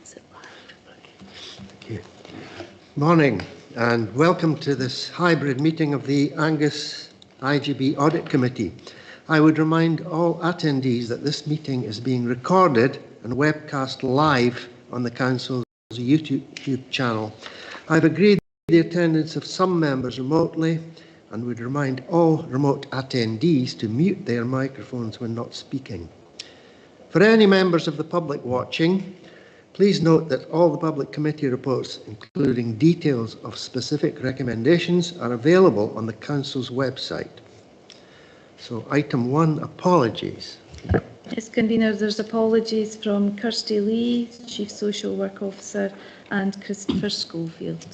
Thank you. Morning and welcome to this hybrid meeting of the Angus IJB Audit Committee. I would remind all attendees that this meeting is being recorded and webcast live on the Council's YouTube channel. I've agreed the attendance of some members remotely and would remind all remote attendees to mute their microphones when not speaking. For any members of the public watching, please note that all the public committee reports, including details of specific recommendations, are available on the Council's website. So item 1, apologies. Yes, Convener, there's apologies from Kirsty Lee, Chief Social Work Officer, and Christopher Schofield.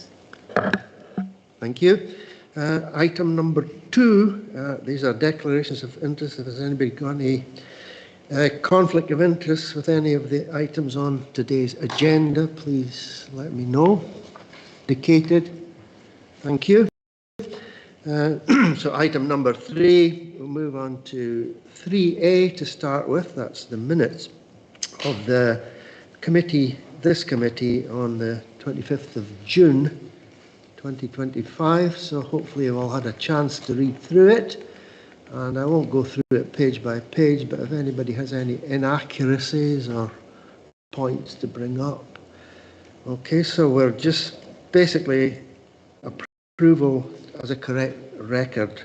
Thank you. Item number 2, these are declarations of interest. If there's anybody got any conflict of interest with any of the items on today's agenda, please let me know. Indicated. Thank you. So item number 3, we'll move on to 3A to start with. That's the minutes of the committee, this committee, on the 25th of June 2025. So hopefully you've all had a chance to read through it. And I won't go through it page by page, but if anybody has any inaccuracies or points to bring up. Okay, so we're just basically approval as a correct record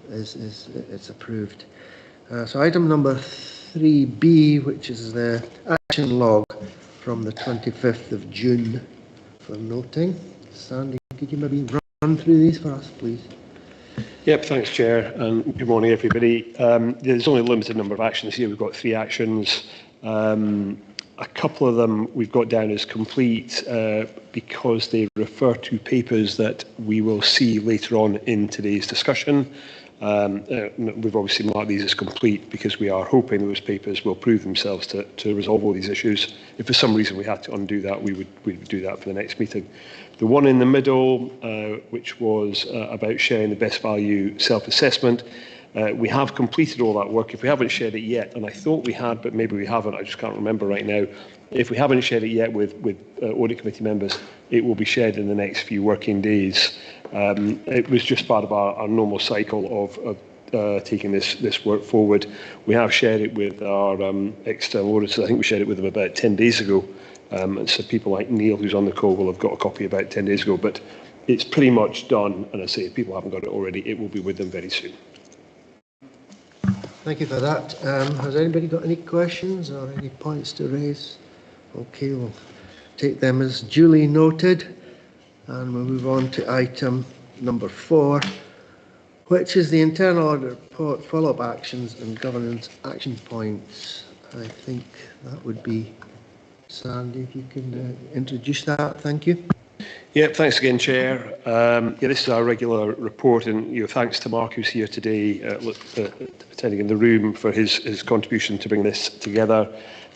it's approved. So item number 3B, which is the action log from the 25th of June for noting. Sandy, could you maybe run through these for us, please? Yep, thanks, Chair, and good morning, everybody. There's only a limited number of actions here. We've got 3 actions. A couple of them we've got down as complete because they refer to papers that we will see later on in today's discussion. We've obviously marked these as complete because we are hoping those papers will prove themselves to resolve all these issues. If for some reason we had to undo that, we would do that for the next meeting. The one in the middle, which was about sharing the best value self-assessment, we have completed all that work. If we haven't shared it yet, and I thought we had, but maybe we haven't, I just can't remember right now. If we haven't shared it yet with Audit Committee members, it will be shared in the next few working days. It was just part of our normal cycle of taking this work forward. We have shared it with our external auditors. I think we shared it with them about 10 days ago. And so people like Neil, who's on the call, will have got a copy about 10 days ago. But it's pretty much done. And I say, if people haven't got it already, it will be with them very soon. Thank you for that. Has anybody got any questions or any points to raise? Okay, we'll take them as duly noted. And we'll move on to item number 4, which is the internal audit report, follow-up actions and governance action points. I think that would be Sandy, if you can introduce that. Thank you. Yeah, thanks again, Chair. This is our regular report, and thanks to Mark, who's here today, attending in the room, for his contribution to bring this together.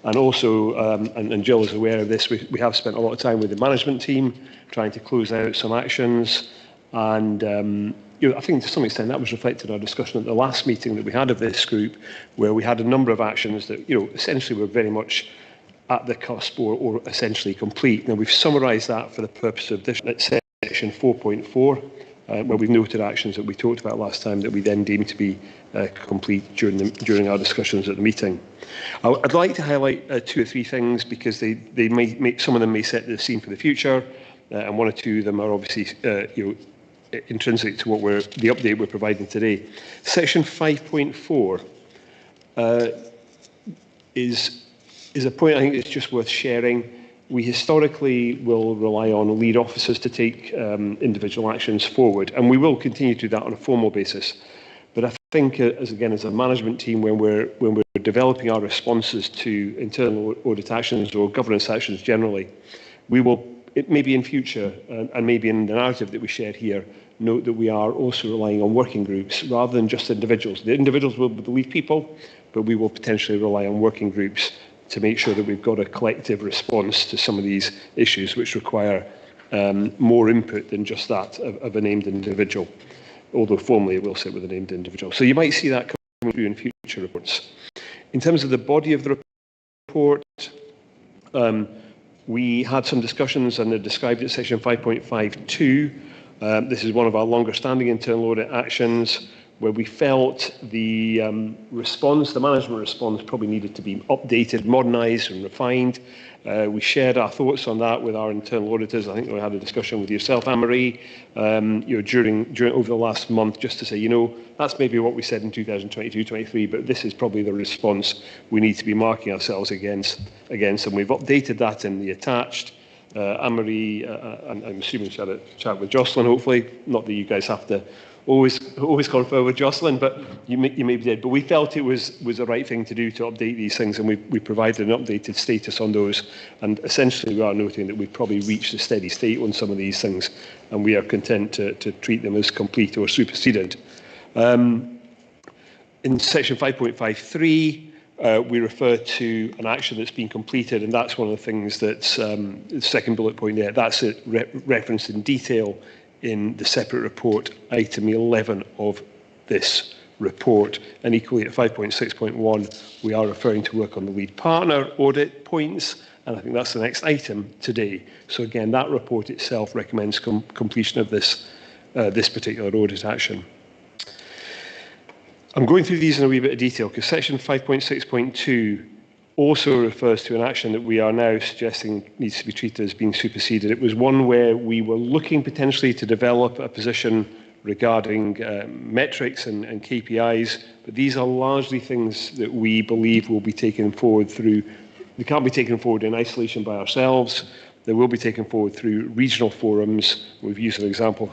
And also, and Jill is aware of this, we have spent a lot of time with the management team trying to close out some actions. And I think to some extent that was reflected in our discussion at the last meeting that we had of this group, where we had a number of actions that essentially were very much at the cusp or essentially complete. Now, we've summarised that for the purpose of this at section 4.4, where we've noted actions that we talked about last time that we then deemed to be complete during our discussions at the meeting. I'd like to highlight 2 or 3 things because they may some of them may set the scene for the future, and 1 or 2 of them are obviously intrinsic to the update we're providing today. Section 5.4 is a point I think it's just worth sharing. We historically will rely on lead officers to take individual actions forward, and we will continue to do that on a formal basis. But I think, as a management team, when we're developing our responses to internal audit actions or governance actions generally, we will, maybe in future, and maybe in the narrative that we shared here, note that we are also relying on working groups rather than just individuals. The individuals will be the lead people, but we will potentially rely on working groups to make sure that we've got a collective response to some of these issues which require more input than just that of a named individual, although formally it will sit with a named individual. So you might see that coming through in future reports. In terms of the body of the report, We had some discussions and they're described at section 5.52. This is one of our longer standing internal audit actions where we felt the response, the management response probably needed to be updated, modernised and refined. We shared our thoughts on that with our internal auditors. I think we had a discussion with yourself, Anne-Marie, during over the last month, just to say, that's maybe what we said in 2022-23, but this is probably the response we need to be marking ourselves against. And we've updated that in the attached. Anne-Marie, and I'm assuming she had a chat with Jocelyn, hopefully. Not that you guys have to always confer with Jocelyn, but you maybe did. But we felt it was the right thing to do to update these things, and we provided an updated status on those. And essentially, we are noting that we've probably reached a steady state on some of these things, and we are content to treat them as complete or superseded. In section 5.53, we refer to an action that's been completed, and that's one of the things that's the second bullet point there. That's it referenced in detail in the separate report, item 11 of this report. And equally at 5.6.1, we are referring to work on the lead partner audit points, and I think that's the next item today. So again, that report itself recommends completion of this particular audit action. I'm going through these in a wee bit of detail because section 5.6.2 also refers to an action that we are now suggesting needs to be treated as being superseded. It was one where we were looking potentially to develop a position regarding metrics and KPIs, but these are largely things that we believe will be taken forward through, they can't be taken forward in isolation by ourselves. They will be taken forward through regional forums. We've used an example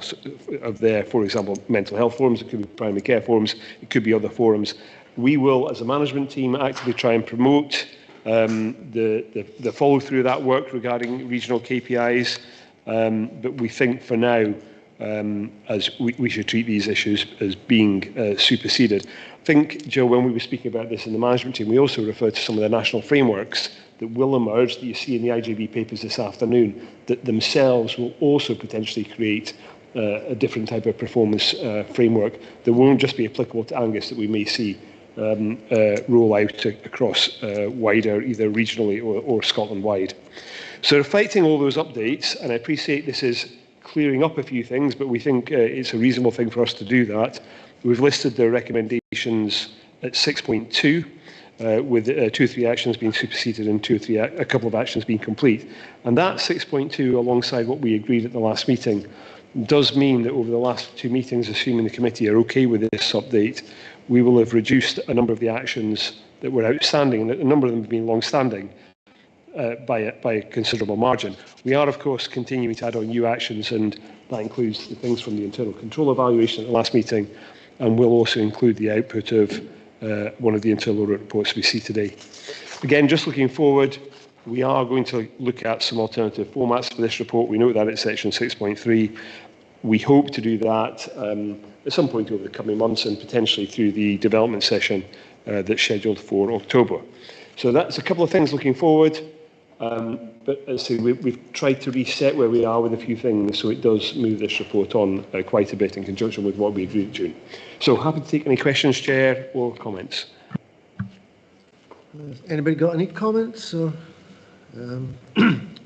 of there, for example, mental health forums, it could be primary care forums, it could be other forums. We will, as a management team, actively try and promote the follow-through of that work regarding regional KPIs, but we think for now, as we should treat these issues as being superseded. I think, Jill, when we were speaking about this in the management team, we also referred to some of the national frameworks that will emerge, that you see in the IJB papers this afternoon, that themselves will also potentially create a different type of performance framework that won't just be applicable to Angus, that we may see roll out across wider, either regionally or Scotland-wide. So reflecting all those updates, and I appreciate this is clearing up a few things, but we think it's a reasonable thing for us to do that. We've listed the recommendations at 6.2, with 2 or 3 actions being superseded and a couple of actions being complete. And that 6.2, alongside what we agreed at the last meeting, does mean that over the last 2 meetings, assuming the committee are okay with this update, we will have reduced a number of the actions that were outstanding, and a number of them have been long-standing, by a considerable margin. We are, of course, continuing to add on new actions, and that includes the things from the internal control evaluation at the last meeting, and will also include the output of one of the internal audit reports we see today. Again, just looking forward, we are going to look at some alternative formats for this report. We know that it's section 6.3. We hope to do that at some point over the coming months and potentially through the development session that's scheduled for October. So that's a couple of things looking forward. But as I say, we've tried to reset where we are with a few things, so it does move this report on quite a bit in conjunction with what we agreed in June. So happy to take any questions, Chair, or comments. Has anybody got any comments or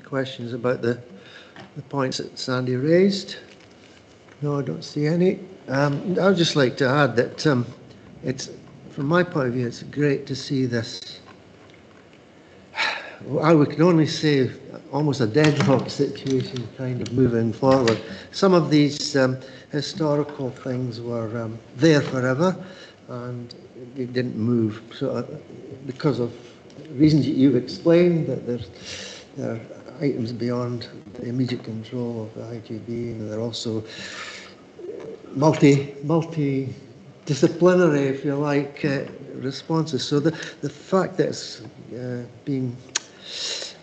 questions about the points that Sandy raised? No, I don't see any. I would just like to add that it's, from my point of view, it's great to see this. I can only say almost a deadlock situation kind of moving forward. Some of these historical things were there forever and they didn't move. So because of reasons you've explained, that there are items beyond the immediate control of the IJB, and they're also multidisciplinary, if you like, responses. So the fact that it's being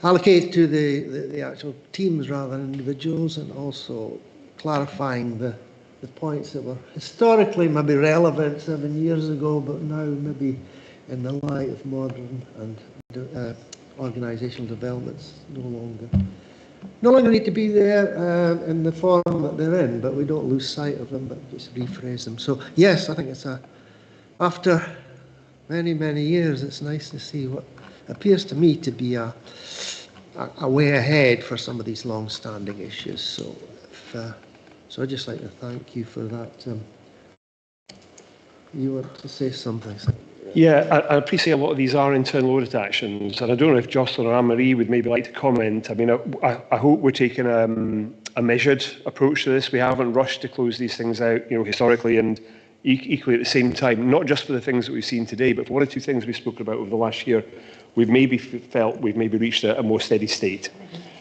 allocated to the actual teams rather than individuals, and also clarifying the points that were historically maybe relevant 7 years ago, but now maybe in the light of modern and organisational developments no longer need to be there in the form that they're in, but we don't lose sight of them, but just rephrase them. So yes, I think it's after many years, it's nice to see what appears to me to be a a way ahead for some of these long-standing issues. So I'd just like to thank you for that. You want to say something? Yeah, I appreciate a lot of these are internal audit actions, and I don't know if Jocelyn or Anne-Marie would maybe like to comment. I mean, I hope we're taking a measured approach to this. We haven't rushed to close these things out, historically, and equally at the same time, not just for the things that we've seen today, but for one or two things we've spoken about over the last year, we've maybe felt we've maybe reached a more steady state.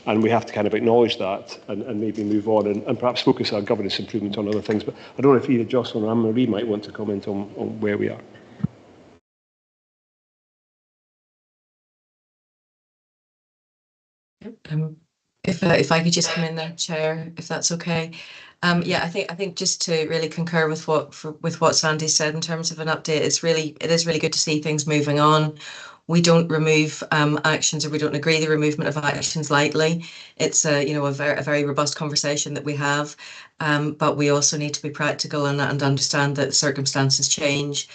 And we have to kind of acknowledge that and maybe move on and perhaps focus our governance improvement on other things. But I don't know if either Jocelyn or Anne-Marie might want to comment on where we are. If I could just come in there, Chair, if that's okay. Yeah, I think just to really concur with what Sandy said in terms of an update, it is really good to see things moving on. We don't remove actions, or we don't agree the removal of actions lightly. It's a very robust conversation that we have, but we also need to be practical and understand that circumstances change.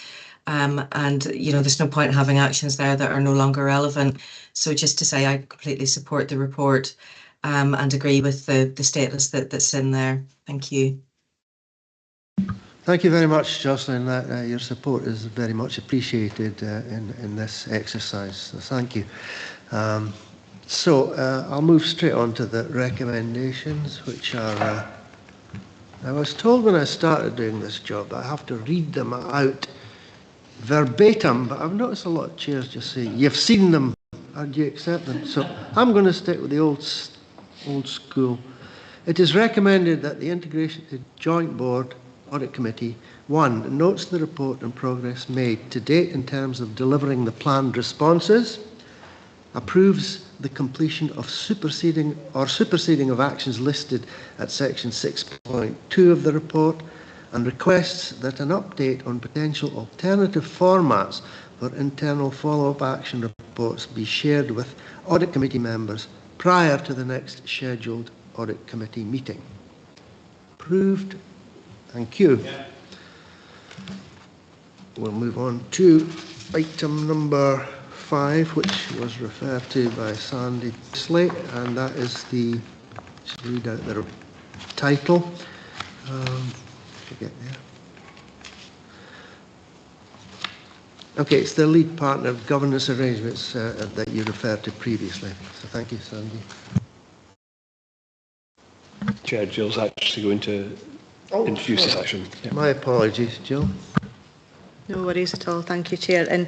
And there's no point in having actions there that are no longer relevant. So just to say, I completely support the report and agree with the status that's in there. Thank you. Thank you very much, Jocelyn. Your support is very much appreciated in this exercise. So thank you. I'll move straight on to the recommendations, which are. I was told when I started doing this job that I have to read them out verbatim, but I've noticed a lot of chairs just say, "You've seen them, and you accept them." So I'm going to stick with the old school. It is recommended that the Integrated Joint Board Audit Committee, 1, notes the report and progress made to date in terms of delivering the planned responses, approves the completion of superseding of actions listed at section 6.2 of the report, and requests that an update on potential alternative formats for internal follow-up action reports be shared with Audit Committee members prior to the next scheduled Audit Committee meeting. Approved. Thank you. Yeah. We'll move on to item number 5, which was referred to by Sandy Slate, and that is the, just read out the title. Get there. Okay, it's the lead partner governance arrangements that you referred to previously. So thank you, Sandy. Chair, Jill's actually going to introduce the session. Yeah. My apologies, Jill. No worries at all. Thank you, Chair. And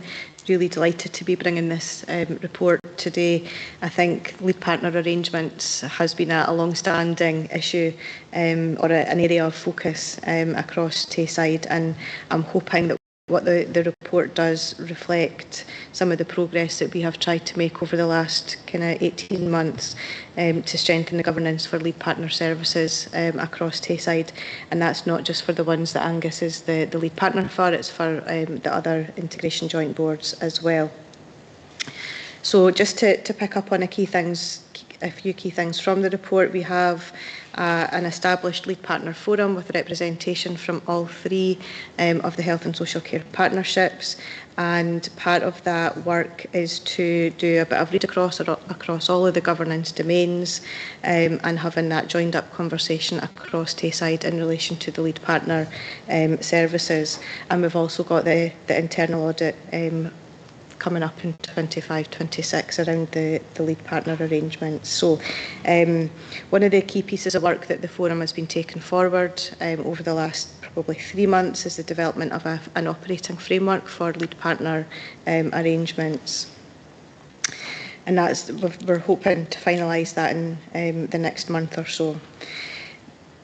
really delighted to be bringing this report today. I think lead partner arrangements has been a long-standing issue or an area of focus across Tayside, and I'm hoping that what the report does reflect some of the progress that we have tried to make over the last kind of 18 months to strengthen the governance for lead partner services across Tayside. And that's not just for the ones that Angus is the lead partner for, it's for the other integration joint boards as well. So just to pick up on a few key things from the report, we have an established lead partner forum with representation from all 3 of the health and social care partnerships, and part of that work is to do a bit of read across all of the governance domains and having that joined up conversation across Tayside in relation to the lead partner services. And we've also got the internal audit coming up in 25-26 around the lead partner arrangements. So one of the key pieces of work that the forum has been taken forward over the last probably 3 months is the development of an operating framework for lead partner arrangements. And we're hoping to finalise that in the next month or so.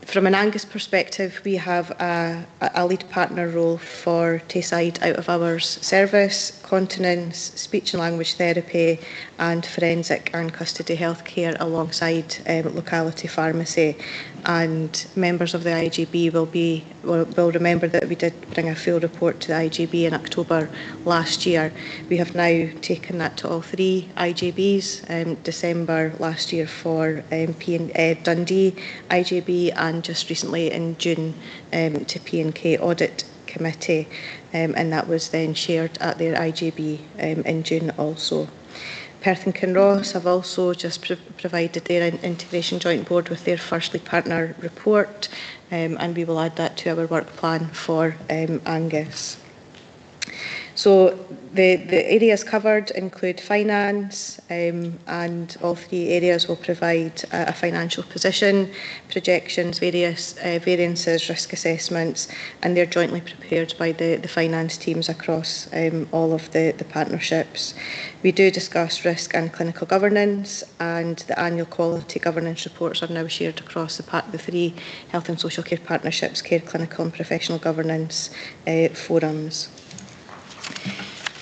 From an Angus perspective, we have a lead partner role for Tayside out of hours service, continence, speech and language therapy, and forensic and custody healthcare alongside locality pharmacy. And members of the IJB will remember that we did bring a full report to the IJB in October last year. We have now taken that to all 3 IJBs, December last year for Dundee IJB, and just recently in June to P&K Audit Committee, and that was then shared at their IJB in June also. Perth and Kinross have also just provided their Integration Joint Board with their first lead partner report, and we will add that to our work plan for Angus. So the areas covered include finance, and all three areas will provide a financial position, projections, variances, risk assessments, and they're jointly prepared by the finance teams across all of the partnerships. We do discuss risk and clinical governance, and the annual quality governance reports are now shared across the three health and social care partnerships, care, clinical and professional governance forums.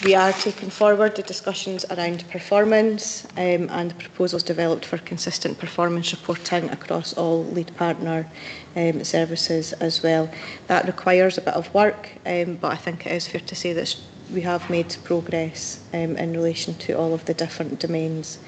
We are taking forward the discussions around performance and proposals developed for consistent performance reporting across all lead partner services as well. That requires a bit of work, but I think it is fair to say that we have made progress in relation to all of the different domains.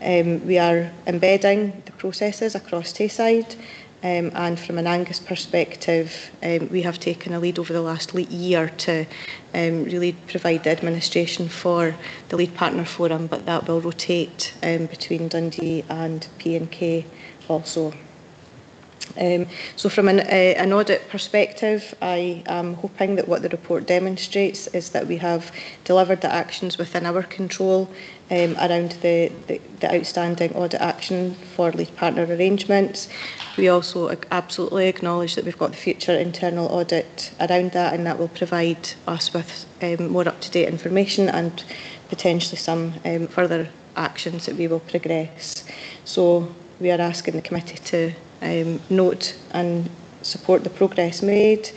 We are embedding the processes across Tayside. And from an Angus perspective, we have taken a lead over the last year to really provide the administration for the lead partner forum, but that will rotate between Dundee and P&K also. So from an audit perspective, I am hoping that what the report demonstrates is that we have delivered the actions within our control around the outstanding audit action for lead partner arrangements. We also absolutely acknowledge that we've got the future internal audit around that, and that will provide us with more up-to-date information and potentially some further actions that we will progress. So we are asking the committee to note and support the progress made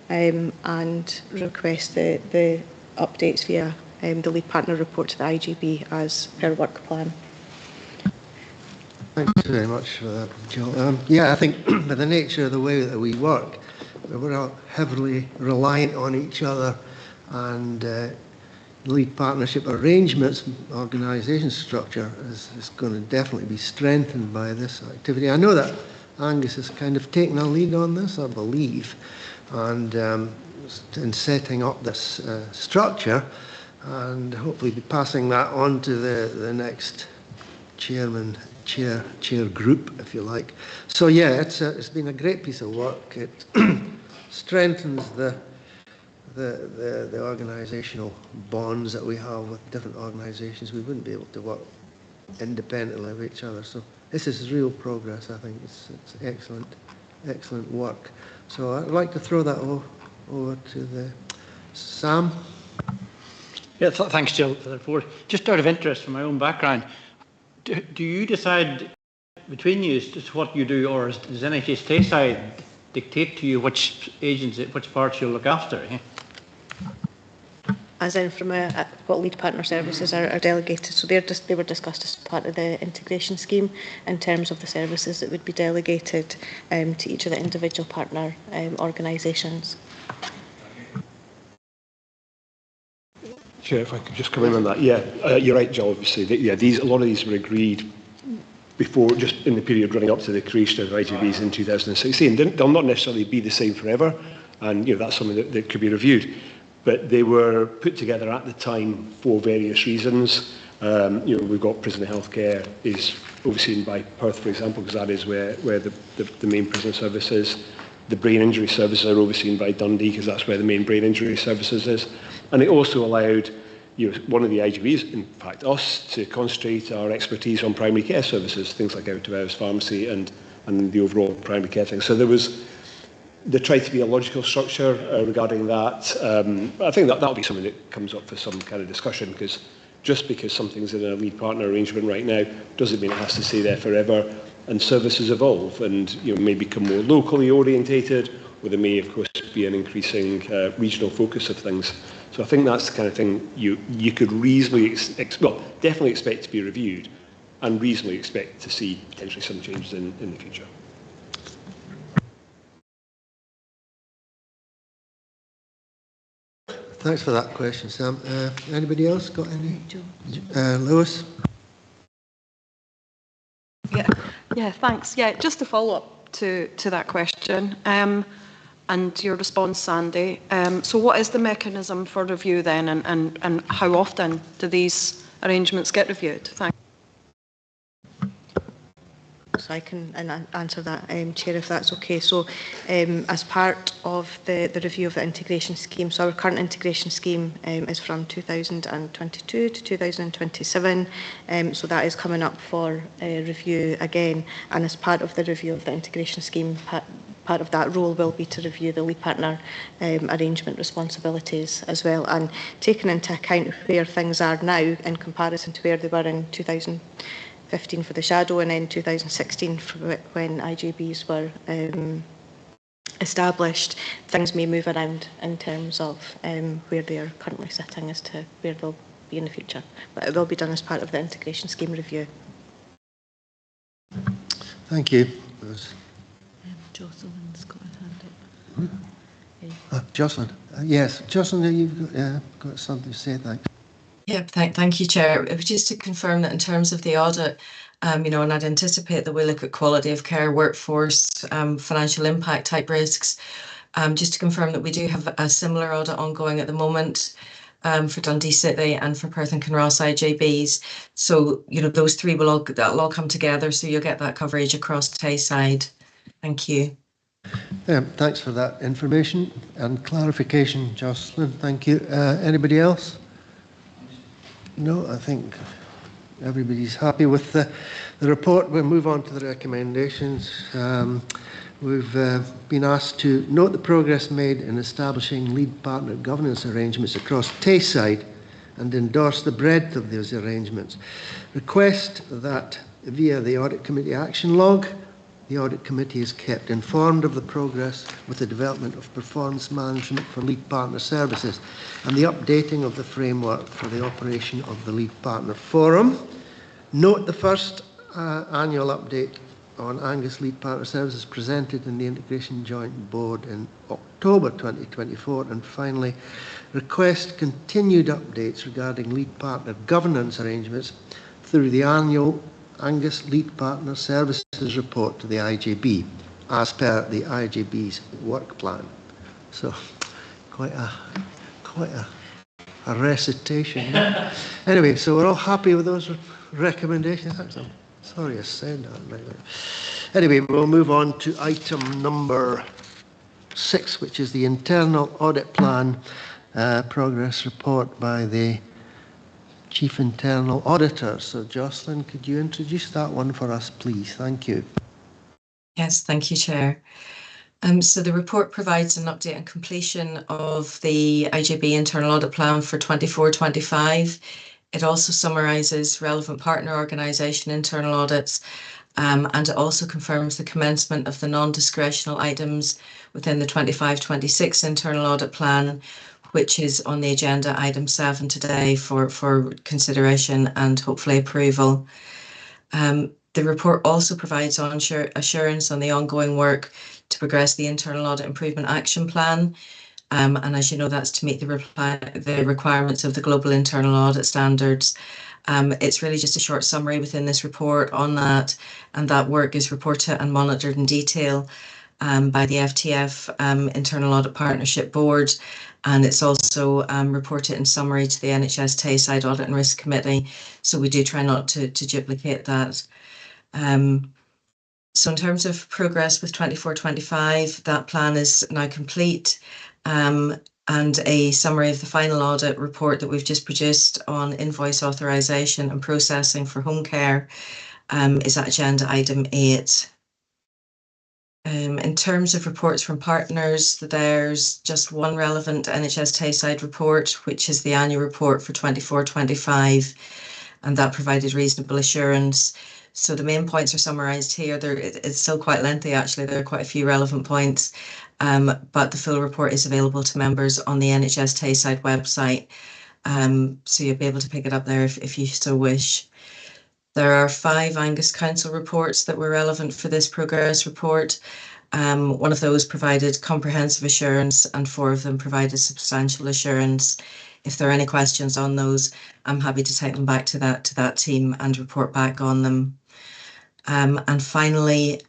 and request the updates via the lead partner report to the IJB as per work plan. Thanks very much for that, Jill. Yeah, I think by the nature of the way that we work, we're all heavily reliant on each other, and lead partnership arrangements, organisation structure is going to definitely be strengthened by this activity. I know that Angus has kind of taken a lead on this, I believe, and in setting up this structure, and hopefully be passing that on to the next chair group, if you like. So yeah, it's been a great piece of work. It strengthens the organisational bonds that we have with different organisations. We wouldn't be able to work independently of each other. So this is real progress. I think it's excellent work. So I'd like to throw that over to Sam. Yeah, thanks, Jill, for the report. Just out of interest from my own background, do you decide between you just what you do, or does NHS Tayside dictate to you which parts you'll look after? Yeah? As in from what lead partner services are delegated. So they were discussed as part of the integration scheme in terms of the services that would be delegated to each of the individual partner organisations. Chair, if I could just come in on that. Yeah, you're right, Jill, obviously. A lot of these were agreed before, just in the period running up to the creation of IJBs in 2016. They'll not necessarily be the same forever, and that's something that could be reviewed. But they were put together at the time for various reasons. We've got prison healthcare is overseen by Perth, for example, because that is where the main prison service is. The brain injury services are overseen by Dundee, because that's where the main brain injury services is. And it also allowed one of the IJBs, in fact us, to concentrate our expertise on primary care services, things like out-of-hours pharmacy and the overall primary care thing. So there tried to be a logical structure regarding that. I think that'll be something that comes up for some kind of discussion, because just because something's in a lead partner arrangement right now doesn't mean it has to stay there forever. And services evolve and may become more locally orientated, or there may, of course, be an increasing regional focus of things. So I think that's the kind of thing you could reasonably, definitely expect to be reviewed, and reasonably expect to see potentially some changes in the future. Thanks for that question, Sam. Anybody else got any? Lewis? Yeah, thanks. Yeah, just to follow up to that question and your response, Sandy. So what is the mechanism for review then, and how often do these arrangements get reviewed? Thank So I can answer that, Chair, if that's okay. So as part of the review of the integration scheme, so our current integration scheme is from 2022 to 2027. So that is coming up for review again. And as part of the review of the integration scheme, part of that role will be to review the lead partner arrangement responsibilities as well, and taking into account where things are now in comparison to where they were in 2015 for the shadow, and then 2016 when IJBs were established. Things may move around in terms of where they are currently sitting as to where they'll be in the future, but it will be done as part of the integration scheme review. Thank you. Jocelyn's got her hand up. Jocelyn. Yes, Jocelyn, you've got something to say, thanks. Yeah, thank you, Chair. It was just to confirm that in terms of the audit, and I'd anticipate that we look at quality of care, workforce, financial impact type risks. Just to confirm that we do have a similar audit ongoing at the moment for Dundee City and for Perth and Kinross IJBs. So, those three that'll all come together, so you'll get that coverage across Tayside. Thank you. Thanks for that information and clarification, Jocelyn. Thank you. Anybody else? No, I think everybody's happy with the report. We'll move on to the recommendations. We've been asked to note the progress made in establishing lead partner governance arrangements across Tayside and endorse the breadth of those arrangements. Request that via the Audit Committee action log, the Audit Committee is kept informed of the progress with the development of performance management for lead partner services and the updating of the framework for the operation of the lead partner forum. Note the first annual update on Angus lead partner services presented in the Integration Joint Board in October 2024. And finally, request continued updates regarding lead partner governance arrangements through the annual Angus Lead Partner Services report to the IJB, as per the IJB's work plan. So, quite a recitation. Anyway, so we're all happy with those recommendations. I'm sorry I said that. Anyway, we'll move on to item number 6, which is the internal audit plan progress report by the Chief Internal Auditor. So, Jocelyn, could you introduce that one for us, please? Thank you. Yes, thank you, Chair. So the report provides an update and completion of the IJB Internal Audit Plan for 24-25. It also summarises relevant partner organisation internal audits, and it also confirms the commencement of the non-discretional items within the 25-26 Internal Audit Plan, which is on the agenda item 7 today for consideration and hopefully approval. The report also provides assurance on the ongoing work to progress the Internal Audit Improvement Action Plan. And as you know, that's to meet the requirements of the Global Internal Audit Standards. It's really just a short summary within this report on that, and that work is reported and monitored in detail by the FTF Internal Audit Partnership Board, and it's also reported in summary to the NHS Tayside Audit and Risk Committee, so we do try not to duplicate that. So in terms of progress with 24-25, that plan is now complete, and a summary of the final audit report that we've just produced on invoice authorisation and processing for home care is at agenda item 8. In terms of reports from partners, there's just one relevant NHS Tayside report, which is the annual report for 24-25, and that provided reasonable assurance. So the main points are summarised here. It's still quite lengthy, actually. There are quite a few relevant points, but the full report is available to members on the NHS Tayside website, so you'll be able to pick it up there if you so wish. There are 5 Angus Council reports that were relevant for this progress report. One of those provided comprehensive assurance and 4 of them provided substantial assurance. If there are any questions on those, I'm happy to take them back to that team and report back on them. And finally,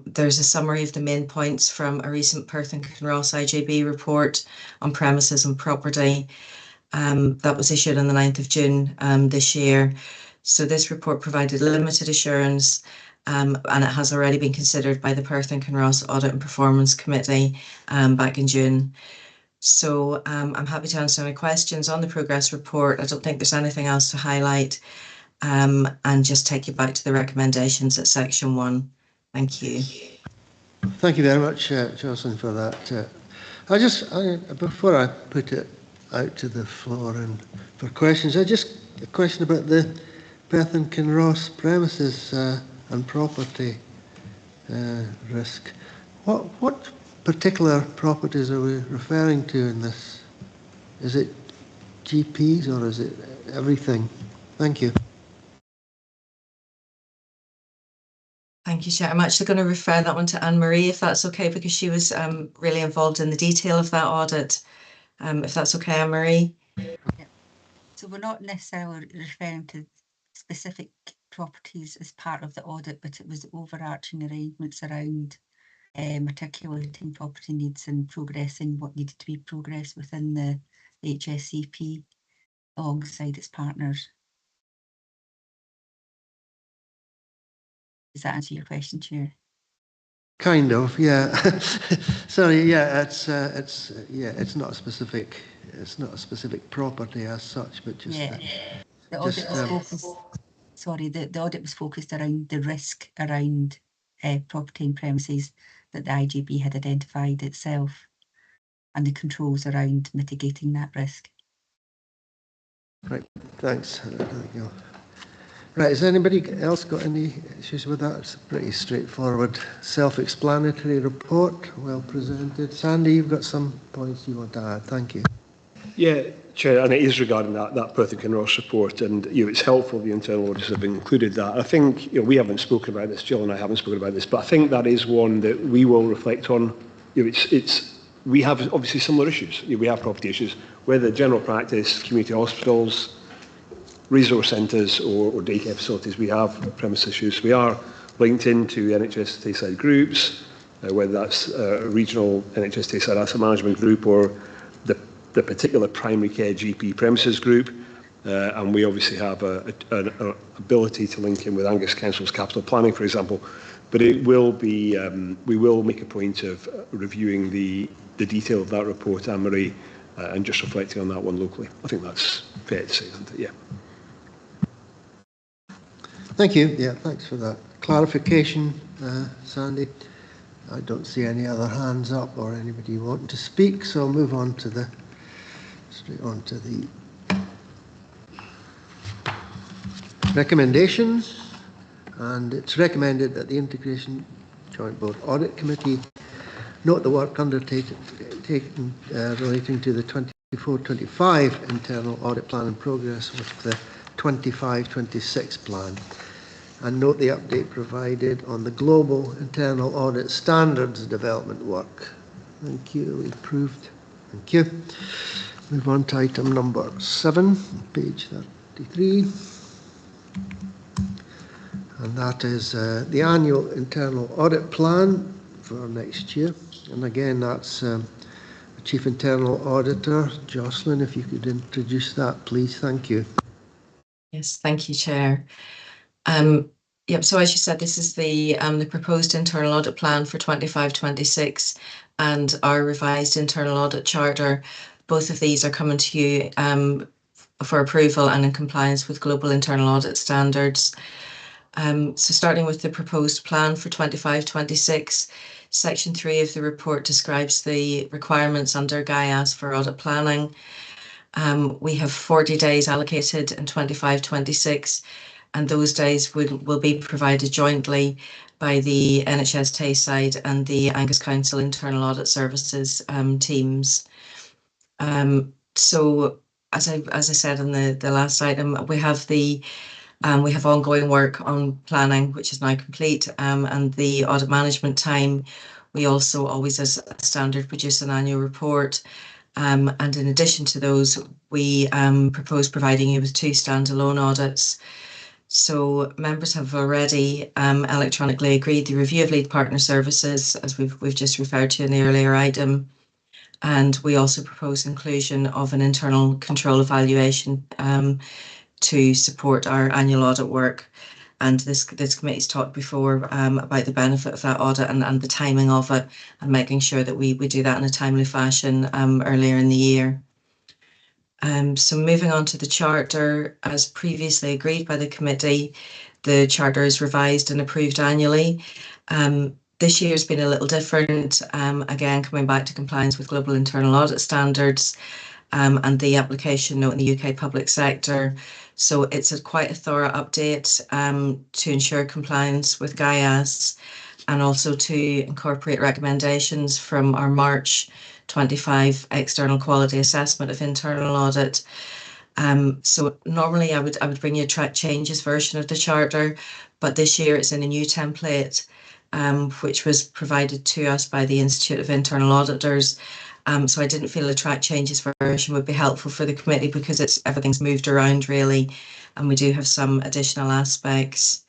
there's a summary of the main points from a recent Perth and Kinross IJB report on premises and property. that was issued on the 9th of June this year. So this report provided limited assurance, and it has already been considered by the Perth and Kinross Audit and Performance Committee back in June. So I'm happy to answer any questions on the progress report. I don't think there's anything else to highlight, and just take you back to the recommendations at section 1. Thank you. Thank you very much, Jocelyn, for that. Before I put it out to the floor and for questions, a question about the Perth and Kinross premises and property risk. What particular properties are we referring to in this? Is it GPs or is it everything? Thank you. Thank you, Chair. I'm actually going to refer that one to Anne-Marie, if that's okay, because she was really involved in the detail of that audit. If that's okay, Anne-Marie. Yeah. So we're not necessarily referring to specific properties as part of the audit, but it was overarching arrangements around articulating property needs and progressing what needed to be progressed within the HSCP alongside its partners. Does that answer your question, Chair? Kind of, yeah. Sorry, yeah. It's not a specific. It's not a specific property as such, but just. Yeah. The audit was focused. Sorry, the audit was focused around the risk around property and premises that the IJB had identified itself, and the controls around mitigating that risk. Right. Thanks. Right, has anybody else got any issues with that? It's a pretty straightforward, self-explanatory report, well presented. Sandy, you've got some points you want to add. Thank you. Yeah, Chair, and it is regarding that Perth and Kinross report, and it's helpful the internal auditors have included that. I think we haven't spoken about this, Jill and I haven't spoken about this, but I think that is one that we will reflect on. We have obviously similar issues. We have property issues, whether general practice, community hospitals, resource centres or daycare facilities, we have premise issues. We are linked into NHS Tayside groups, whether that's a regional NHS Tayside asset management group or the particular primary care GP premises group, and we obviously have an ability to link in with Angus Council's capital planning, for example. But it will be, we will make a point of reviewing the detail of that report, Anne-Marie, and just reflecting on that one locally. I think that's fair to say, isn't it? Yeah. Thank you. Yeah, thanks for that clarification, Sandy. I don't see any other hands up or anybody wanting to speak, so I'll move on to straight on to the recommendations. And it's recommended that the Integration Joint Board Audit Committee note the work undertaken relating to the 24-25 internal audit plan and progress with the 25-26 plan, and note the update provided on the global internal audit standards development work. Thank you. Approved. Thank you. Move on to item number 7, page 33. And that is the annual internal audit plan for next year. And again, that's the Chief Internal Auditor, Jocelyn, if you could introduce that, please. Thank you. Yes, thank you, Chair. Yep, so as you said, this is the proposed internal audit plan for 25-26 and our revised internal audit charter. Both of these are coming to you for approval and in compliance with global internal audit standards. So starting with the proposed plan for 25-26, section 3 of the report describes the requirements under GIAS for audit planning. We have 40 days allocated in 25-26, and those days will be provided jointly by the NHS Tayside and the Angus Council Internal Audit Services teams. So as I said in the last item, we have ongoing work on planning, which is now complete, and the audit management time. We also always, as a standard, produce an annual report. And in addition to those, we propose providing you with 2 standalone audits. So members have already electronically agreed the review of lead partner services, as we've just referred to in the earlier item. And we also propose inclusion of an internal control evaluation to support our annual audit work. And this committee's talked before about the benefit of that audit and the timing of it, and making sure that we do that in a timely fashion earlier in the year. So moving on to the Charter, as previously agreed by the committee, the Charter is revised and approved annually. This year has been a little different, again, coming back to compliance with global internal audit standards and the application note in the UK public sector. So it's quite a thorough update to ensure compliance with GAIAS and also to incorporate recommendations from our March 25 external quality assessment of internal audit. So normally I would bring you a track changes version of the Charter, but this year it's in a new template which was provided to us by the Institute of Internal Auditors. So I didn't feel a track changes version would be helpful for the committee because everything's moved around really, and we do have some additional aspects.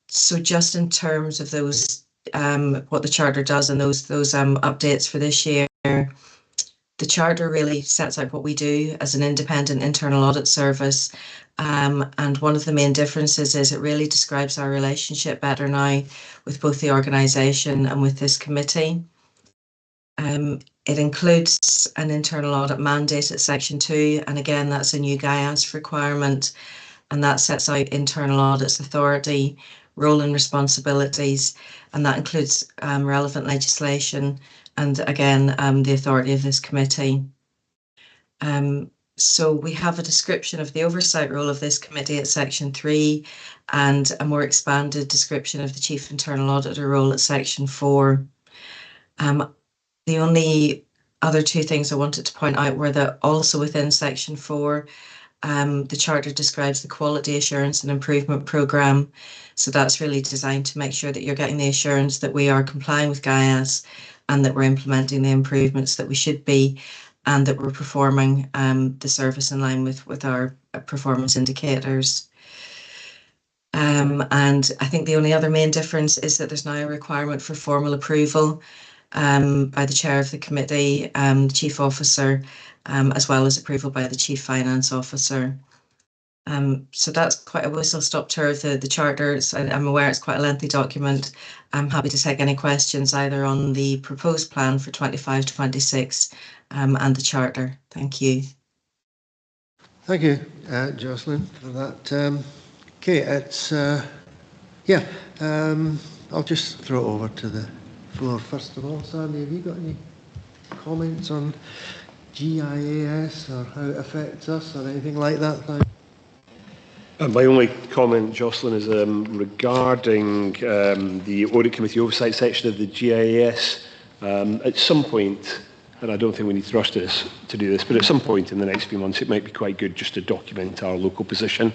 So just in terms of those, what the Charter does and those updates for this year, the Charter really sets out what we do as an independent internal audit service. And one of the main differences is it really describes our relationship better now with both the organisation and with this committee. It includes an internal audit mandate at Section 2, and again, that's a new GAIAS requirement, and that sets out internal audit's authority, role and responsibilities, and that includes relevant legislation and again, the authority of this committee. So we have a description of the oversight role of this committee at Section 3 and a more expanded description of the Chief Internal Auditor role at Section 4. The only other two things I wanted to point out were that also within Section 4, the Charter describes the Quality Assurance and Improvement Programme. So that's really designed to make sure that you're getting the assurance that we are complying with GAIAS and that we're implementing the improvements that we should be, and that we're performing the service in line with our performance indicators. And I think the only other main difference is that there's now a requirement for formal approval by the chair of the committee, the chief officer, as well as approval by the chief finance officer. So that's quite a whistle-stop tour of the Charter. I'm aware it's quite a lengthy document. I'm happy to take any questions either on the proposed plan for 25-26 and the Charter. Thank you. Thank you, Jocelyn, for that. Okay, it's I'll just throw it over to the floor first of all. Sandy, have you got any comments on GIAS or how it affects us or anything like that? My only comment, Jocelyn, is regarding the Audit Committee Oversight section of the GIAS. At some point, and I don't think we need to rush to do this, but at some point in the next few months, it might be quite good just to document our local position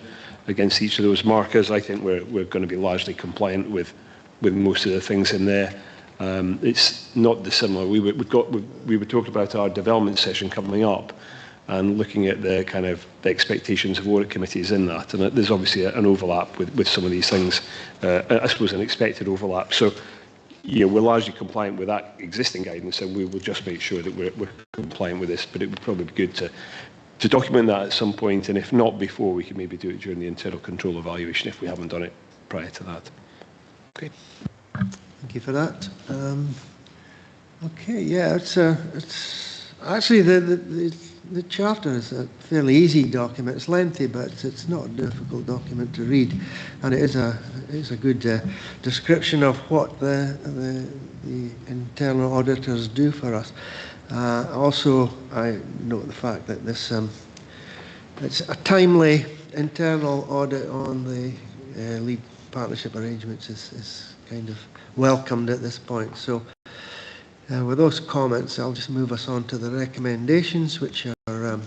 against each of those markers. I think we're going to be largely compliant with most of the things in there. It's not dissimilar. We were talking about our development session coming up and looking at the kind of the expectations of audit committees in that. And there's obviously an overlap with some of these things, I suppose an expected overlap. So, we're largely compliant with that existing guidance, and we will just make sure that we're compliant with this. But it would probably be good to document that at some point, and if not before, we can maybe do it during the internal control evaluation if we haven't done it prior to that. Okay. Thank you for that. Okay, yeah, it's actually the Charter is a fairly easy document. It's lengthy, but it's not a difficult document to read, and it is a good description of what the internal auditors do for us. Also, I note the fact that this it's a timely internal audit on the lead partnership arrangements is kind of welcomed at this point. So with those comments, I'll just move us on to the recommendations, which are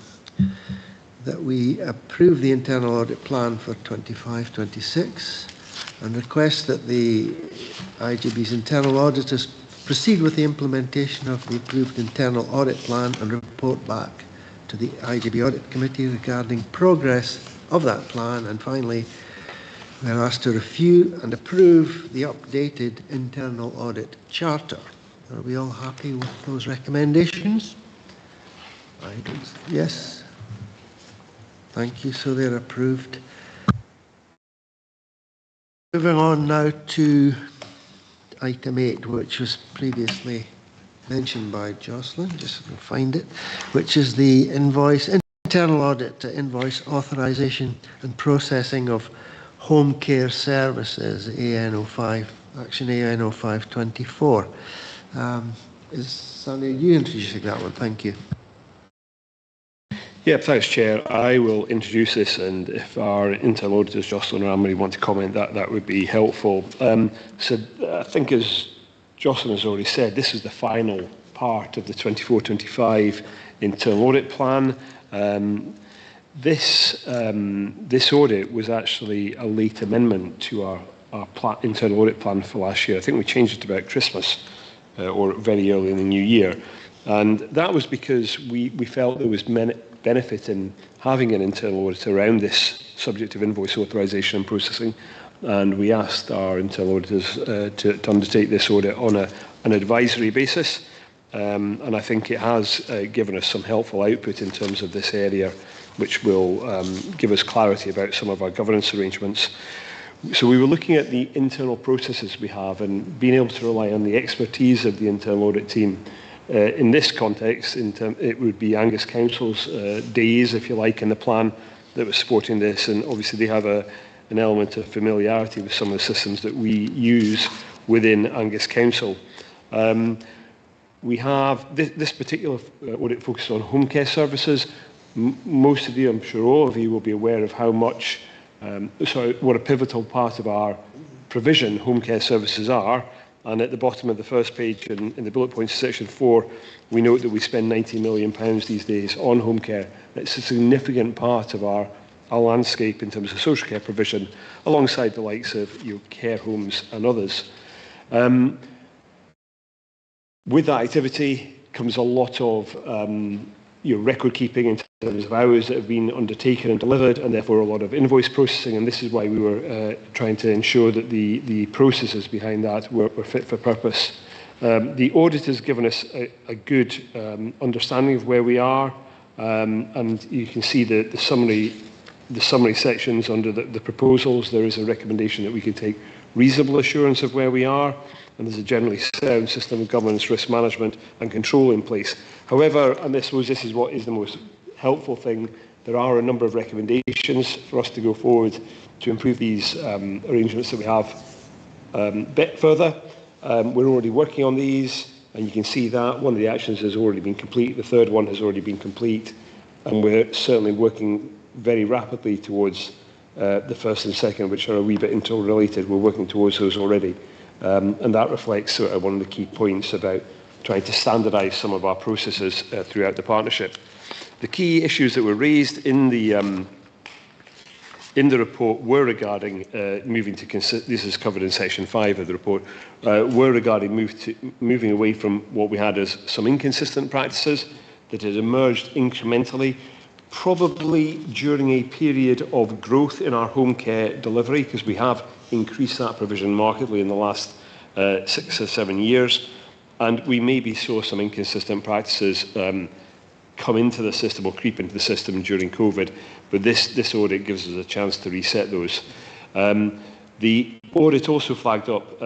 that we approve the internal audit plan for 25-26 and request that the IJB's internal auditors proceed with the implementation of the approved internal audit plan and report back to the IJB Audit Committee regarding progress of that plan. And finally, we're asked to review and approve the updated internal audit charter. Are we all happy with those recommendations? Yes. Thank you. So they're approved. Moving on now to item 8, which was previously mentioned by Jocelyn, just to find it, which is the internal audit to invoice authorisation and processing of home care services, AN05, Action AN05 24. Is Sandy, you introducing that one? Thank you. Yeah, thanks, Chair. I will introduce this, and if our internal auditors, Jocelyn or Anne-Marie, want to comment, that would be helpful. So I think, as Jocelyn has already said, this is the final part of the 24-25 internal audit plan. This audit was actually a late amendment to our internal audit plan for last year. I think we changed it about Christmas or very early in the new year. And that was because we felt there was benefit in having an internal audit around this subject of invoice authorisation and processing. And we asked our internal auditors to undertake this audit on an advisory basis. And I think it has given us some helpful output in terms of this area, which will give us clarity about some of our governance arrangements. So we were looking at the internal processes we have and being able to rely on the expertise of the internal audit team. In this context, it would be Angus Council's days, if you like, in the plan that was supporting this, and obviously they have an element of familiarity with some of the systems that we use within Angus Council. We have this particular audit focused on home care services. Most of you, I'm sure all of you, will be aware of how much, what a pivotal part of our provision home care services are. And at the bottom of the first page, in the bullet points, section 4, we note that we spend £90 million these days on home care. It's a significant part of our landscape in terms of social care provision, alongside the likes of care homes and others. With that activity comes a lot of record keeping in terms of hours that have been undertaken and delivered, and therefore a lot of invoice processing. And this is why we were trying to ensure that the processes behind that were fit for purpose. The audit has given us a good understanding of where we are, and you can see the summary sections under the proposals. There is a recommendation that we can take reasonable assurance of where we are, and there's a generally sound system of governance, risk management and control in place. However, and this is what is the most helpful thing, there are a number of recommendations for us to go forward to improve these arrangements that we have a bit further. We're already working on these, and you can see that one of the actions has already been complete, the third one has already been complete, and we're certainly working very rapidly towards the first and second, which are a wee bit interrelated. We're working towards those already. And that reflects one of the key points about trying to standardise some of our processes throughout the partnership. The key issues that were raised in the report were regarding moving to this is covered in section 5 of the report, were regarding moving away from what we had as some inconsistent practices that had emerged incrementally, probably during a period of growth in our home care delivery, because we have increased that provision markedly in the last 6 or 7 years, and we maybe saw some inconsistent practices come into the system or creep into the system during COVID, but this audit gives us a chance to reset those. The audit also flagged up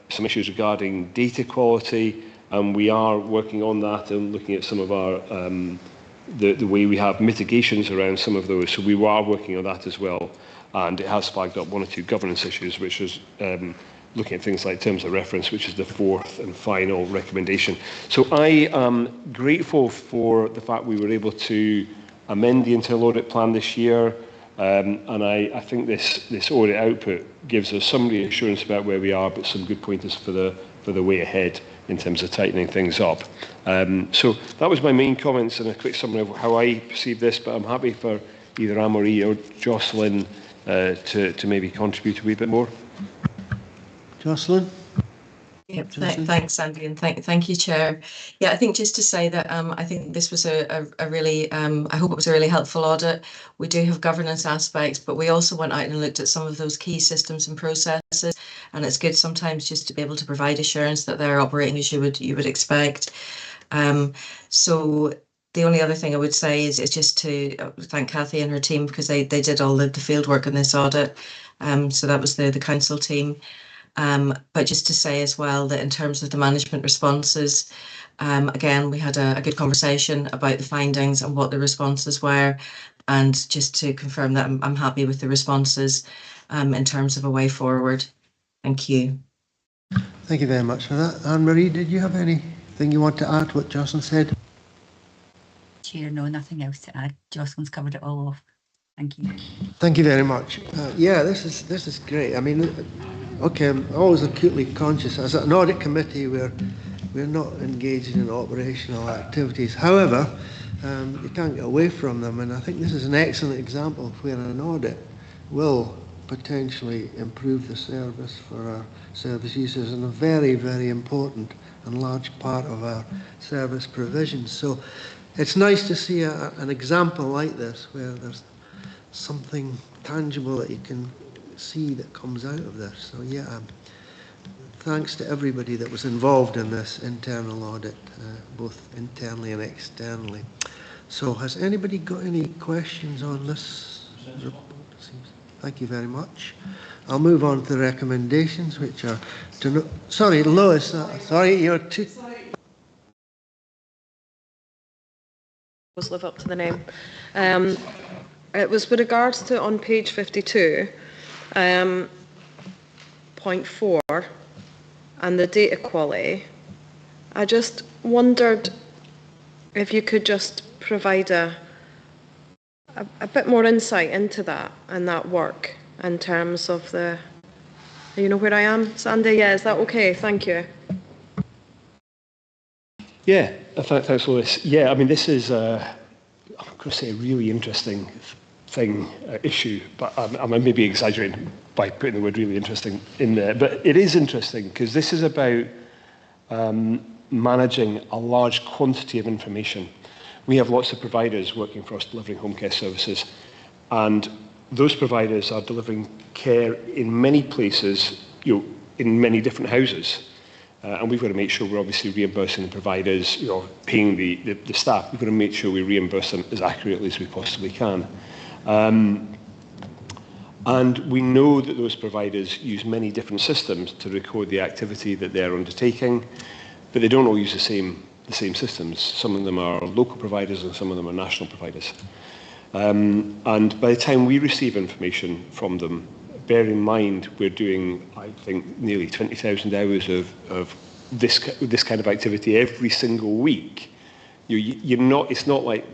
some issues regarding data quality, and we are working on that and looking at some of our the way we have mitigations around some of those. So we are working on that as well. And it has flagged up 1 or 2 governance issues, which is looking at things like terms of reference, which is the 4th and final recommendation. So I am grateful for the fact we were able to amend the internal audit plan this year. And I think this audit output gives us some reassurance about where we are, but some good pointers for the way ahead in terms of tightening things up. So that was my main comments and a quick summary of how I perceive this, but I'm happy for either Anne-Marie or Jocelyn to maybe contribute a wee bit more. Jocelyn? Yep, thanks, Andy, and thank you, Chair. Yeah, I think just to say that I think this was a really, I hope it was a really helpful audit. We do have governance aspects, but we also went out and looked at some of those key systems and processes. and it's good sometimes just to be able to provide assurance that they're operating as you would expect. So the only other thing I would say is just to thank Kathy and her team, because they did all the field work in this audit. So that was the council team. But just to say as well that in terms of the management responses, again, we had a good conversation about the findings and what the responses were. And just to confirm that I'm happy with the responses in terms of a way forward. Thank you. Thank you very much for that. Anne-Marie, did you have anything you want to add to what Jocelyn said? Chair, no, nothing else to add. Jocelyn's covered it all off. Thank you. Thank you very much. Yeah, this is great. I mean, okay, I'm always acutely conscious. As an audit committee, we're not engaged in operational activities. However, you can't get away from them, and I think this is an excellent example of where an audit will potentially improve the service for our service users, and a very, very important and large part of our service provision. So it's nice to see an example like this where there's something tangible that you can see that comes out of this. So yeah, thanks to everybody that was involved in this internal audit, both internally and externally. So has anybody got any questions on this report? Thank you very much. I'll move on to the recommendations, which are to sorry, Lois, sorry, you're too... Live up to the name. It was with regards to on page 52, point 4, and the data quality. I just wondered if you could just provide a bit more insight into that and that work in terms of the, you know where I am, Sandy? Yeah, is that okay? Thank you. Yeah, thanks, Lois. Yeah, I mean, this is, I'm going to say, a really interesting issue, but I may be exaggerating by putting the word really interesting in there. But it is interesting because this is about managing a large quantity of information. We have lots of providers working for us delivering home care services, and those providers are delivering care in many places, in many different houses. And we've got to make sure we're obviously reimbursing the providers, paying the staff. We've got to make sure we reimburse them as accurately as we possibly can. And we know that those providers use many different systems to record the activity that they're undertaking, but they don't all use the same systems. Some of them are local providers and some of them are national providers. And by the time we receive information from them, bear in mind we're doing, I think, nearly 20,000 hours of this kind of activity every single week. It's not like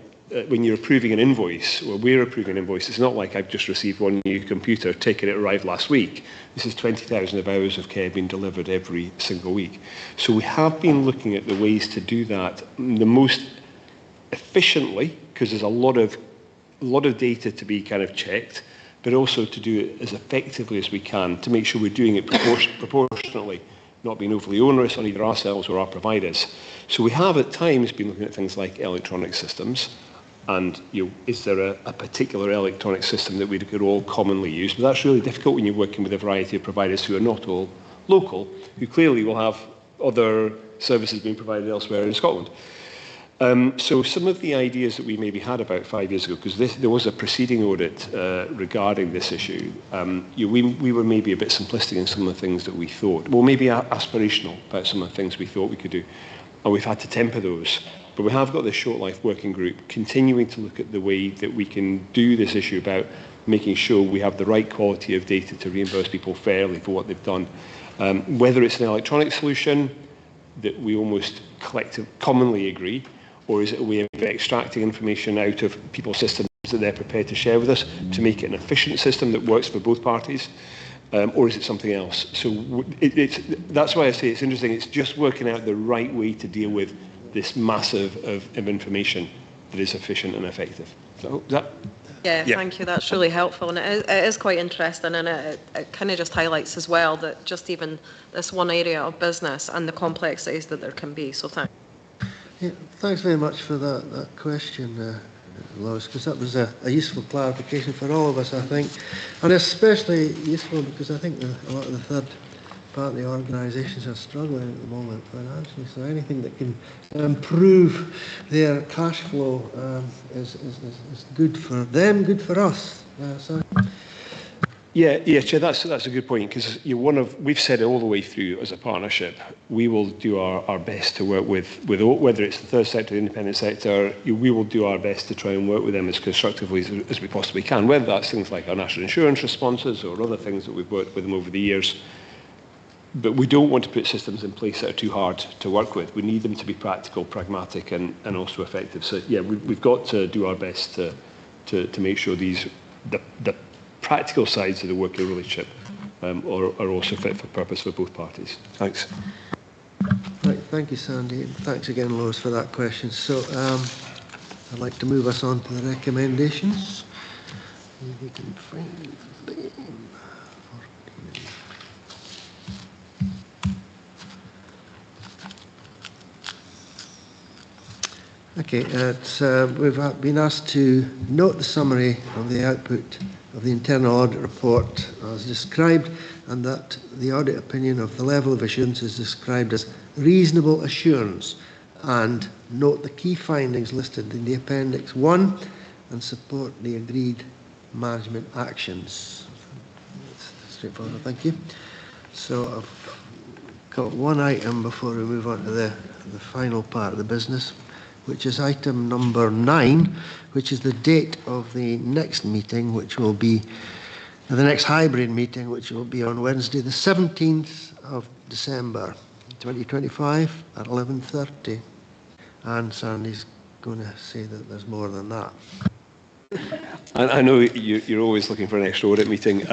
when you're approving an invoice, or we're approving an invoice, it's not like I've just received one new computer, taken it arrived last week. This is 20,000 hours of care being delivered every single week. So we have been looking at the ways to do that the most efficiently, because there's a lot of data to be kind of checked, but also to do it as effectively as we can to make sure we're doing it proportionately, not being overly onerous on either ourselves or our providers. So we have at times been looking at things like electronic systems, and is there a particular electronic system that we could all commonly use? But that's really difficult when you're working with a variety of providers who are not all local, who clearly will have other services being provided elsewhere in Scotland. So some of the ideas that we maybe had about 5 years ago, because there was a preceding audit regarding this issue, we were maybe a bit simplistic in some of the things that we thought, well, maybe aspirational about some of the things we thought we could do, and we've had to temper those. But we have got this short life working group continuing to look at the way that we can do this issue about making sure we have the right quality of data to reimburse people fairly for what they've done. Whether it's an electronic solution that we almost commonly agree, or is it a way of extracting information out of people's systems that they're prepared to share with us to make it an efficient system that works for both parties, or is it something else? So that's why I say it's interesting. It's just working out the right way to deal with this massive of information that is efficient and effective. So Yeah, thank you. That's really helpful, and it is quite interesting, and it kind of just highlights as well that just even this one area of business and the complexities that there can be. So thanks. Yeah, thanks very much for that question, Lois, because that was a useful clarification for all of us, I think, and especially useful because I think a lot of the third part of the organisations are struggling at the moment financially. So anything that can improve their cash flow is good for them, good for us. So. Yeah, Chair, that's a good point, because we've said it all the way through as a partnership. We will do our best to work with whether it's the third sector, the independent sector. We will do our best to try and work with them as constructively as we possibly can. Whether that's things like our national insurance responses or other things that we've worked with them over the years. But we don't want to put systems in place that are too hard to work with. We need them to be practical, pragmatic, and also effective. So yeah, we've got to do our best to make sure the practical sides of the working relationship are also fit for purpose for both parties. Thanks. Right, thank you, Sandy. And thanks again, Lois, for that question. So I'd like to move us on to the recommendations. If we can find them. Okay, we've been asked to note the summary of the output of the internal audit report as described, and that the audit opinion of the level of assurance is described as reasonable assurance, and note the key findings listed in the Appendix 1 and support the agreed management actions. That's straightforward, thank you. So I've got one item before we move on to the final part of the business, which is item number 9, which is the date of the next meeting, which will be the next hybrid meeting, which will be on Wednesday, the 17th of December, 2025 at 11:30. And Sandy's going to say that there's more than that. I know you're always looking for an extra audit meeting.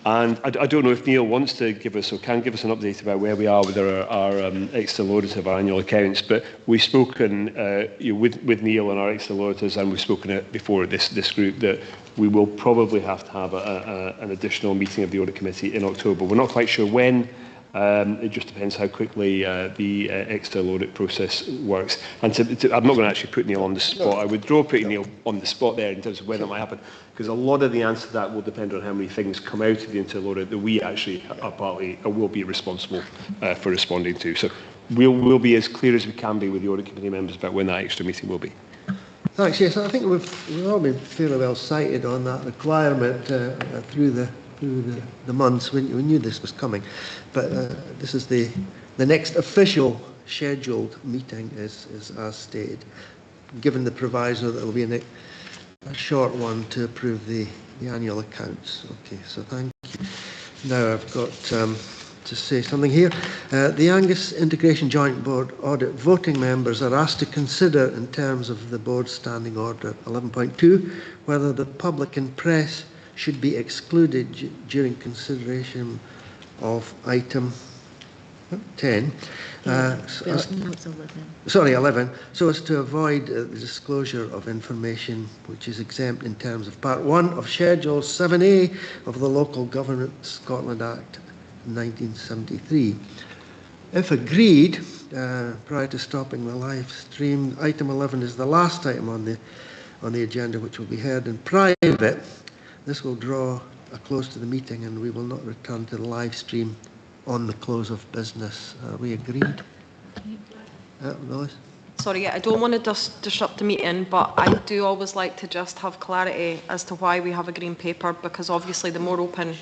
And I don't know if Neil wants to give us or can give us an update about where we are with our external audit of our annual accounts, but we've spoken with Neil and our external auditors, and we've spoken before this group that we will probably have to have an additional meeting of the audit committee in October. We're not quite sure when. It just depends how quickly the external audit process works. And I'm not going to actually put Neil on the spot. I would draw putting Neil on the spot there in terms of when that might happen, because a lot of the answer to that will depend on how many things come out of the internal audit that we actually are partly or will be responsible for responding to. So we'll be as clear as we can be with the audit committee members about when that extra meeting will be. Thanks. Yes, I think we've all been fairly well cited on that requirement through the months. We knew this was coming, but this is the next official scheduled meeting is as stated, given the proviso that there will be a short one to approve the annual accounts. Okay, so thank you. Now I've got to say something here. The Angus Integration Joint Board Audit voting members are asked to consider, in terms of the board's standing order 11.2, whether the public and press should be excluded during consideration of item 10. Sorry, 11. So as to avoid the disclosure of information which is exempt in terms of Part 1 of Schedule 7A of the Local Government Scotland Act 1973. If agreed, prior to stopping the live stream, item 11 is the last item on the agenda, which will be heard in private. This will draw a close to the meeting, and we will not return to the live stream on the close of business. Are we agreed? Lois? Sorry, I don't want to disrupt the meeting, but I do always like to just have clarity as to why we have a green paper, because obviously the more open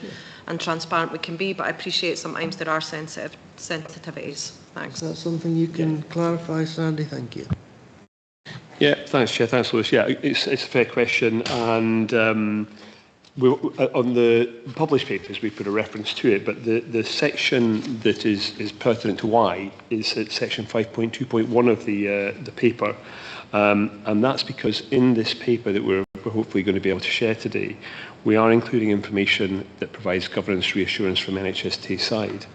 and transparent we can be, but I appreciate sometimes there are sensitivities. Thanks. Is that something you can clarify, Sandy? Thank you. Yeah, thanks, Chair. Thanks, Lewis. Yeah, it's a fair question, and on the published papers we put a reference to it, but the section that is pertinent to why is at section 5.2.1 of the paper, and that's because in this paper that we're hopefully going to be able to share today, we are including information that provides governance reassurance from NHST side,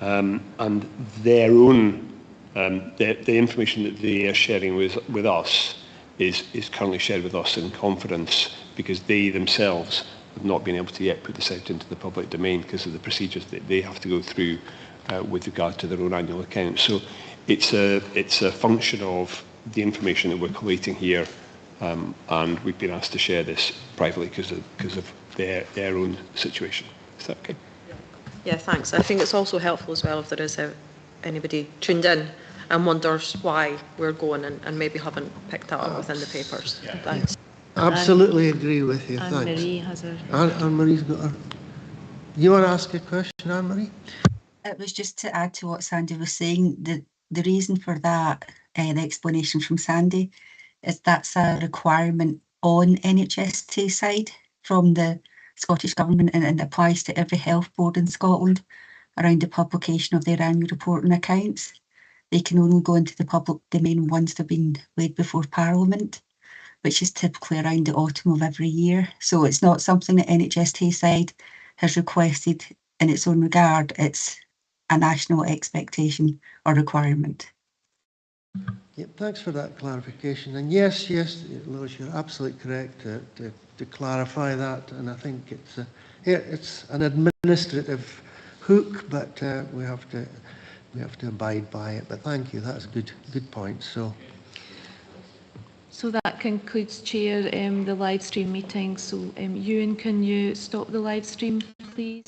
and their own the information that they are sharing with us is currently shared with us in confidence, because they themselves have not been able to yet put this out into the public domain because of the procedures that they have to go through with regard to their own annual accounts. So it's a function of the information that we're collating here, and we've been asked to share this privately because of their own situation. Is that okay? Yeah, thanks. I think it's also helpful as well if there is anybody tuned in and wonders why we're going and maybe haven't picked that up within the papers. Thanks. Absolutely agree with you. Thanks. Anne-Marie has her. Anne-Marie's got her. You want to ask a question, Anne-Marie? It was just to add to what Sandy was saying. The reason for that, the explanation from Sandy, is that's a requirement on NHS side from the Scottish Government, and it applies to every health board in Scotland around the publication of their annual report and accounts. They can only go into the public domain once they've been laid before Parliament, which is typically around the autumn of every year. So it's not something that NHS Tayside has requested in its own regard. It's a national expectation or requirement. Yep, thanks for that clarification. And yes, Lois, you're absolutely correct to clarify that. And I think it's an administrative hook, but we have to abide by it. But thank you, that's a good point. So that concludes, Chair, the live stream meeting. So Ewan, can you stop the live stream, please?